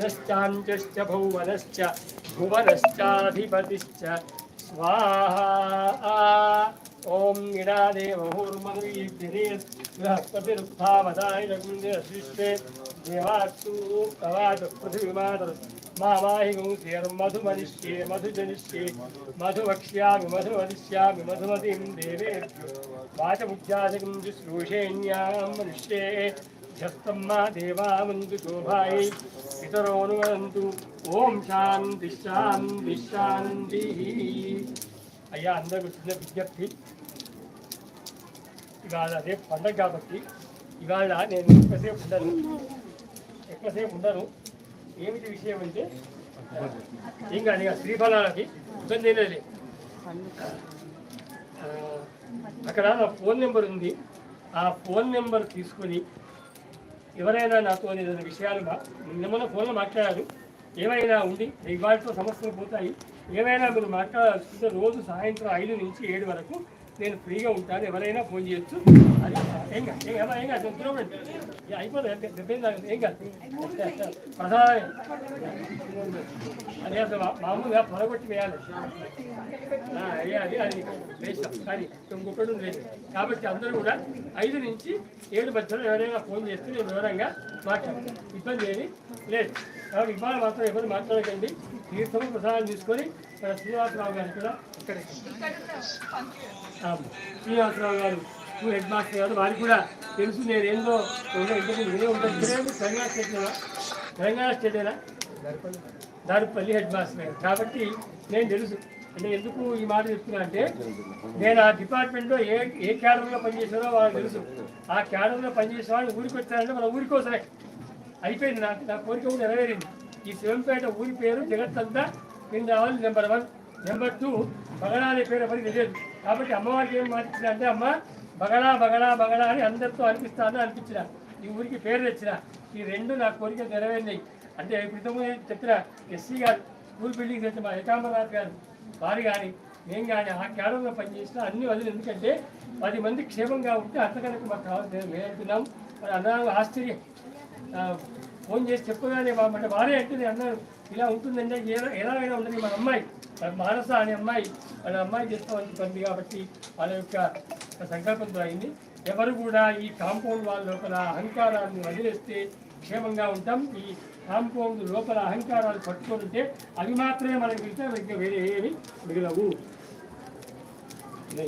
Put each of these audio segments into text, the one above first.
नश्चाञ्चश्च भुवनश्च भुवनश्चाधिपतिश्च स्वाहा। ओम इडादेवहुर्मनुयीर्तिरे बृहस्पतिरुत्थावदाय लग्नशिष्टे देवास्तु तवाच पृथिवीमातर मामाहिगुंसेर्मधुमनिष्ये मधुजनिष्ये मधुवक्ष्यामि मधुवदिष्यामि मधुमतीं देवेभ्यो वाचमुख्यादिकं शुश्रूषेण्यां मनुष्ये जस्तम्मा देवा वंदु शोभायै पितरोनुवन्तु। ओम शांति शांति शांति। అయ్యా అందరూ చిన్న విజ్ఞప్తి, ఇవాళ రేపు పండగ కాబట్టి ఇవాళ నేను ఎక్కువసేపు ఉండను. ఏమిటి విషయం అంటే ఏం కాదు, శ్రీఫలాలకి ఇబ్బంది లేదు. అక్కడ నా ఫోన్ నెంబర్ ఉంది, ఆ ఫోన్ నెంబర్ తీసుకొని ఎవరైనా నాతో ఏదైనా విషయాలు నిన్న ఫోన్లో మాట్లాడారు, ఏమైనా ఉండి ఇవాళతో సమస్యలు పోతాయి, ఏమైనా మీరు మాట్లాడాల్సింటే రోజు సాయంత్రం 5 నుంచి 7 వరకు నేను ఫ్రీగా ఉంటాను, ఎవరైనా ఫోన్ చేయొచ్చు. అది ఏం కాదు అయిపోతుంది, ఏం కాదు ప్రధాన అదే అసలు మామూలుగా పొరగొట్టి వేయాలి, అది అది వేస్తాం కానీ ఇంకొకటి లేదు. కాబట్టి అందరూ కూడా 5 నుంచి 7 మధ్యలో ఎవరైనా ఫోన్ చేస్తే నేను వివరంగా మాట్లాడతాను, ఇబ్బంది ఏమి లేదు. కాబట్టి ఇవాళ మాత్రం ఎవరు మాట్లాడకండి, తీర్థము ప్రసాదం తీసుకొని శ్రీనివాసరావు గారు కూడా ఇక్కడ శ్రీనివాసరావు గారు హెడ్ మాస్టర్ గారు వారికి కూడా తెలుసు నేను ఏందో ఇంతకు వినే ఉంటుంది. తెలంగాణ స్టేటేనా దారుపల్లి హెడ్ మాస్టర్ గారు కాబట్టి నేను తెలుసు. అంటే ఎందుకు ఈ మాట చెప్తున్నా అంటే నేను ఆ డిపార్ట్మెంట్లో ఏ క్యాడర్లో పనిచేసారో వాళ్ళకి తెలుసు. ఆ క్యాడర్లో పనిచేసే వాళ్ళు ఊరికి వచ్చారంటే మన ఊరి కోసమే అయిపోయింది. నా కోరిక కూడా నెరవేరింది. ఈ శివంపేట ఊరి పేరు జగత్తంతా నేను రావాలి. నెంబర్ 1. నెంబర్ 2 బగడా అనే పేరు ఎవరికి తెలియదు. కాబట్టి అమ్మవారికి ఏం మార్చించిన అంటే అమ్మ బగడా బగడా బగడా అని అందరితో అనిపిస్తాను అనిపించిన ఈ ఊరికి పేరు తెచ్చిన. ఈ 2 నా కోరిక నెరవేరినాయి. అంటే క్రితం చెప్పిన ఎస్సీ గారు స్కూల్ బిల్డింగ్ తెచ్చిన మా ఏకాంబరనాథ్ గారు వారు కానీ మేము కానీ ఆ క్యాడర్లో పనిచేసిన అన్ని వదిలి. ఎందుకంటే 10 మంది క్షేమంగా ఉంటే అంతకనుక మాకు కావాలి మేము అంటున్నాం. మరి అన్నారు ఆశ్చర్యం, ఫోన్ చేసి చెప్పగానే అంటే వారే అంటే నేను అన్నారు ఇలా ఉంటుందంటే ఎలాగైనా ఉంటుంది. మన అమ్మాయి మానస అనే అమ్మాయి వాళ్ళ అమ్మాయి చేస్తామని చెప్పింది కాబట్టి వాళ్ళ యొక్క సంకల్పంతో అయింది. ఎవరు కూడా ఈ కాంపౌండ్ వాళ్ళ లోపల అహంకారాన్ని వదిలేస్తే క్షేమంగా ఉంటాం. ఈ కాంపౌండ్ లోపల అహంకారాలు పట్టుకొని ఉంటే అవి మాత్రమే మనకి మిగతా ఇంకా వేరే ఏమి మిగలవు.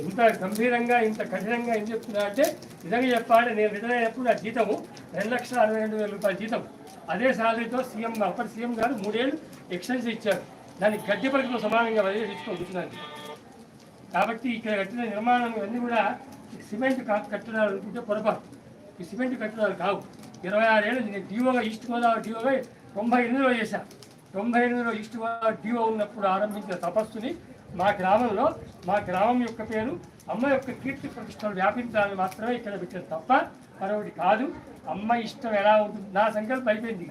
ఇంత గంభీరంగా ఇంత కఠినంగా ఏం చెప్తున్నా అంటే నిజంగా చెప్పాలంటే నేను రిటైర్ అయినప్పుడు నా జీతము 2,62,000 రూపాయల జీతం. అదే సాలరీతో సీఎం అప్పటి సీఎం గారు 3 ఏళ్ళు ఎక్స్టెన్షన్ ఇచ్చారు. దాన్ని గడ్డి పలికతో సమానంగా వదిలేసుకుంటున్నాను. కాబట్టి ఇక్కడ కట్టిన నిర్మాణం ఇవన్నీ కూడా సిమెంట్ కట్టడాలు అనుకుంటే పొరపాటు. ఈ సిమెంట్ కట్టడాలు కావు. 26 ఏళ్ళు నేను డిఓగా ఈస్ట్ గోదావరి డిఓగా 98లో చేశాను. 98లో ఈస్ట్ గోదావరి డిఓ ఉన్నప్పుడు ఆరంభించిన తపస్సుని మా గ్రామం యొక్క పేరు అమ్మ యొక్క కీర్తి ప్రతిష్టలు వ్యాపించాలని మాత్రమే ఇక్కడ పెట్టారు తప్ప మరొకటి కాదు. అమ్మ ఇష్టం ఎలా ఉంటుంది నా సంకల్పం అయిపోయింది.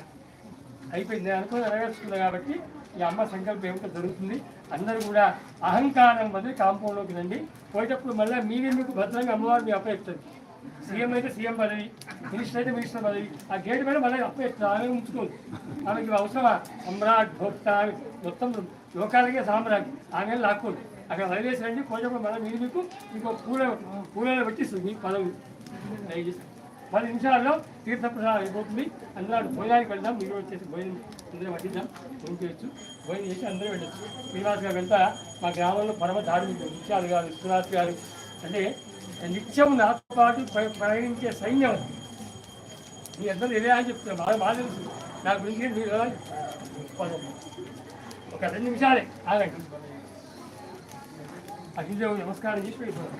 నేను అనుకుని నెరవేర్చుకున్నా కాబట్టి ఈ అమ్మ సంకల్పం ఏమిటో జరుగుతుంది. అందరూ కూడా అహంకారం వదిలి కాంపౌండ్లోకి రండి. పోయేటప్పుడు మళ్ళీ మీకు భద్రంగా అమ్మవారు మీ అప్పచెప్తుంది. సీఎం అయితే సీఎం పదవి, మినిస్టర్ అయితే మినిస్టర్ పదవి. ఆ గేట్ మీద మళ్ళీ అప్పచెప్తుంది. ఆమె ఉంచుకోదు. ఆమెకి అవసరమా సమ్రాట్ భోక్త మొత్తం లోకాలకే సామ్రాట్ ఆమె లాక్కోదు. అక్కడ వదిలేసి రండి. పోయేటప్పుడు మళ్ళీ మీకు ఇంకో పూలలో పెట్టిస్తుంది మీ పదవి. దయచేసి 10 నిమిషాల్లో తీర్థప్రసాదం అయిపోతుంది. అందరూ భోజనానికి వెళ్దాం. మీరు వచ్చేసి భోజనం అందరూ వడ్డిద్దాం. భోజనం చేయొచ్చు. భోజనం చేసి అందరూ వెళ్ళచ్చు. శ్రీనివాస్ గారు వెళ్తా మా గ్రామంలో పరమ ధార్మికులు ముత్యాలు గారు విశ్వనాథ్ గారు అంటే నిత్యం నాతో పాటు ప్రయాణించే సైన్యం. మీ అందరూ ఇదే అని చెప్తున్నారు. బాగా తెలుసు నా గురించి. మీరు ఒక 2 నిమిషాలే ఆగండి. అగ్నిదేవు నమస్కారం చేసి వెళ్ళిపోతాం.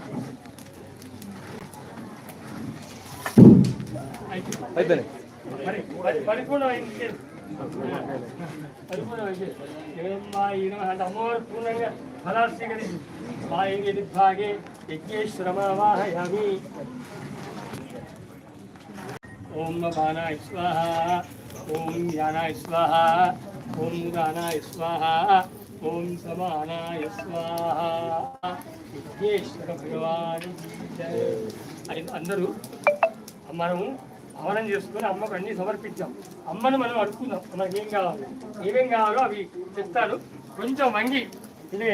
అమ్మవారు పూర్ణంగా ఫలాలు స్వీకరించి మా ఇంటి భాగే యజ్ఞేశ్వరమావాహయామి. ఓం బాణాయ స్వాహ, ఓం యానాయ స్వాహ, ఓం గానాయ స్వాహ, ఓం సమానాయ స్వాహ. యజ్ఞేశ్వర భగవాన్ అందరూ మనము హవనం చేసుకొని అమ్మకు అన్ని సమర్పించాం. అమ్మను మనం అడుగుకుందాం మనకి ఏం కావాలి, ఏమేం కావాలో అవి చెప్తాను. కొంచెం వంగి ఇదే